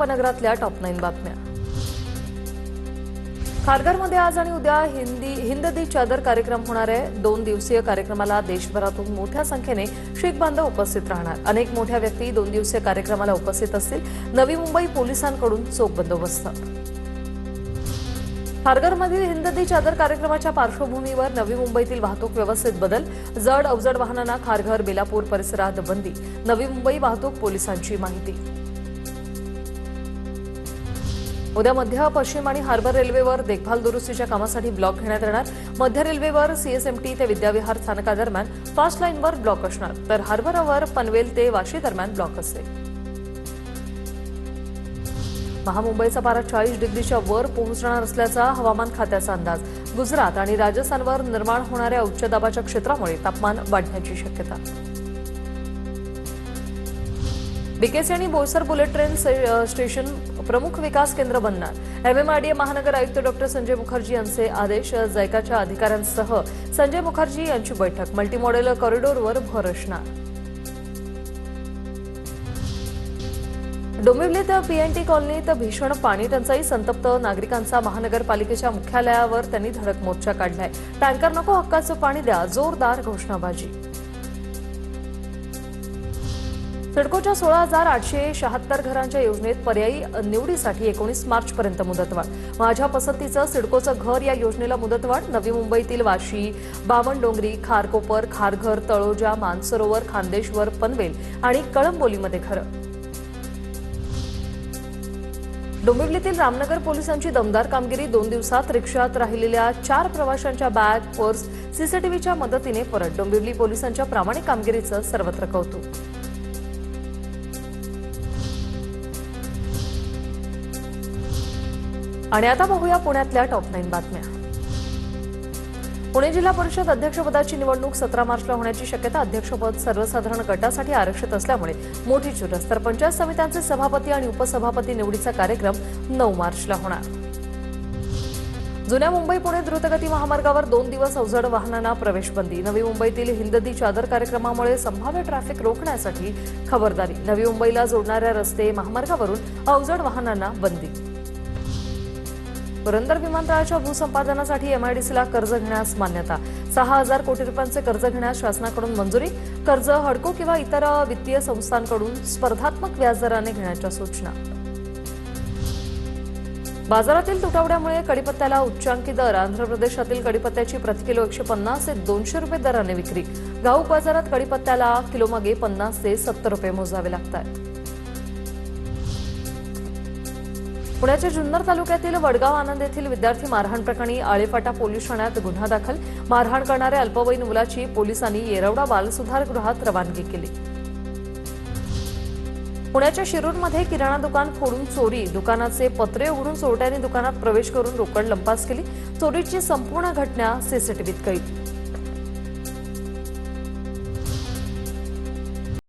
उपनगरातल्या टॉप 9 बातम्या। खारघरमध्ये आज आणि उद्या हिंद दी चादर कार्यक्रम होणार आहे। 2 दिवसीय कार्यक्रमाला देशभरातून मोठ्या संख्येने शीख बांधव उपस्थित राहणार। अनेक मोठ्या व्यक्ती 2 दिवसीय कार्यक्रमाला उपस्थित असतील। नवी मुंबई पोलिसांकडून चोख बंदोबस्त। खारघरमधील हिंद दी चादर कार्यक्रमाच्या पार्श्वभूमीवर नवी मुंबईतील वाहतूक व्यवस्थेत बदल। जड अवजड वाहनांना खारघर बेलापूर परिसरात बंदी। नवी मुंबई वाहतूक पोलिसांची माहिती। उद्या मध्य पश्चिम आणि हार्बर रेल्वेवर देखभाल दुरुस्तीच्या कामासाठी ब्लॉक घेण्यात येणार। मध्य रेल्वेवर सीएसएमटी ते विद्याविहार स्थानकादरम्यान फास्ट लाईनवर ब्लॉक असणार, तर हार्बरवर पनवेल ते वाशी दरम्यान ब्लॉक असेल। महामुंबईचा पारा 40 डिग्रीच्या वर पोहोचणार असल्याचा हवामान खात्याचा अंदाज। गुजरात आणि राजस्थानवर निर्माण होणाऱ्या उच्च दाबाच्या क्षेत्रामुळे तापमान वाढण्याची शक्यता। बीकेसी आणि बोईसर बुलेट ट्रेन स्टेशन प्रमुख विकास केंद्र बनणार। एमएमआरडीए महानगर आयुक्त डॉ. संजय मुखर्जी यांचे आदेश। जायकाच्या अधिकाऱ्यांसह संजय मुखर्जी यांची बैठक। मल्टीमॉडेल कॉरिडॉरवर भर असणार। डोंबिवलीत पीएनटी कॉलनीत भीषण पाणी टंचाई। संतप्त नागरिकांचा महानगरपालिकेच्या मुख्यालयावर त्यांनी धडक मोर्चा काढलाय। टँकर नको, हक्काचं पाणी द्या, जोरदार घोषणाबाजी। सिडकोच्या 16,876 घरांच्या योजनेत पर्यायी निवडीसाठी 19 मार्चपर्यंत मुदतवाढ। माझ्या पसंतीचं सिडकोचं घर या योजनेला मुदतवाढ। नवी मुंबईतील वाशी, बामणडोंगरी, खारकोपर, खारघर, तळोजा, मानसरोवर, खांदेश्वर, पनवेल आणि कळंबोलीमध्ये घरं। डोंबिवलीतील रामनगर पोलिसांची दमदार कामगिरी। 2 दिवसात रिक्षात राहिलेल्या 4 प्रवाशांच्या बॅग, पर्स सीसीटीव्हीच्या मदतीने परत। डोंबिवली पोलिसांच्या प्रामाणिक कामगिरीचं सर्वत्र कौतुक। आणि आता पाहूया पुण्यातल्या टॉप 9 बातम्या। पुणे जिल्हा परिषद अध्यक्षपदाची निवडणूक 17 मार्चला होण्याची शक्यता। अध्यक्षपद सर्वसाधारण गटासाठी आरक्षित असल्यामुळे मोठी चुरस। तर पंचायत समित्यांचे सभापती आणि उपसभापती निवडीचा कार्यक्रम 9 मार्चला होणार। जुन्या मुंबई पुणे द्रुतगती महामार्गावर 2 दिवस अवजड वाहनांना प्रवेशबंदी। नवी मुंबईतील हिंद दी चादर कार्यक्रमामुळे संभाव्य ट्रॅफिक रोखण्यासाठी खबरदारी। नवी मुंबईला जोडणाऱ्या रस्ते महामार्गावरून अवजड वाहनांना बंदी। पुरंदर विमानतळाच्या भूसंपादनासाठी एमआयडीसीला कर्ज घेण्यास मान्यता। 6,000 कोटी रुपयांचे कर्ज घेण्यास शासनाकडून मंजुरी। कर्ज हडको किंवा इतर वित्तीय संस्थांकडून स्पर्धात्मक व्याजदराने घेण्याच्या सूचना। बाजारातील तुटवड्यामुळे कडीपत्त्याला उच्चांकी दर। आंध्र प्रदेशातील कडीपत्त्याची प्रतिकिलो 150 ते 200 रुपये दराने विक्री। घाऊक बाजारात कडीपत्त्याला किलोमागे 50 ते 70 रुपये मोजावे लागतात। पुण्याच्या जुन्नर तालुक्यातील वडगाव आनंद येथील विद्यार्थी मारहाण प्रकरणी आळेफाटा पोलीस ठाण्यात गुन्हा दाखल। मारहाण करणाऱ्या अल्पवयीन मुलाची पोलिसांनी येरवडा बालसुधारगृहात रवानगी केली। पुण्याच्या शिरूरमध्ये किराणा दुकान फोडून चोरी। दुकानाचे पत्रे उघडून चोरट्यांनी दुकानात प्रवेश करून रोकड लंपास केली। चोरीची संपूर्ण घटना सीसीटीव्हीत कैद।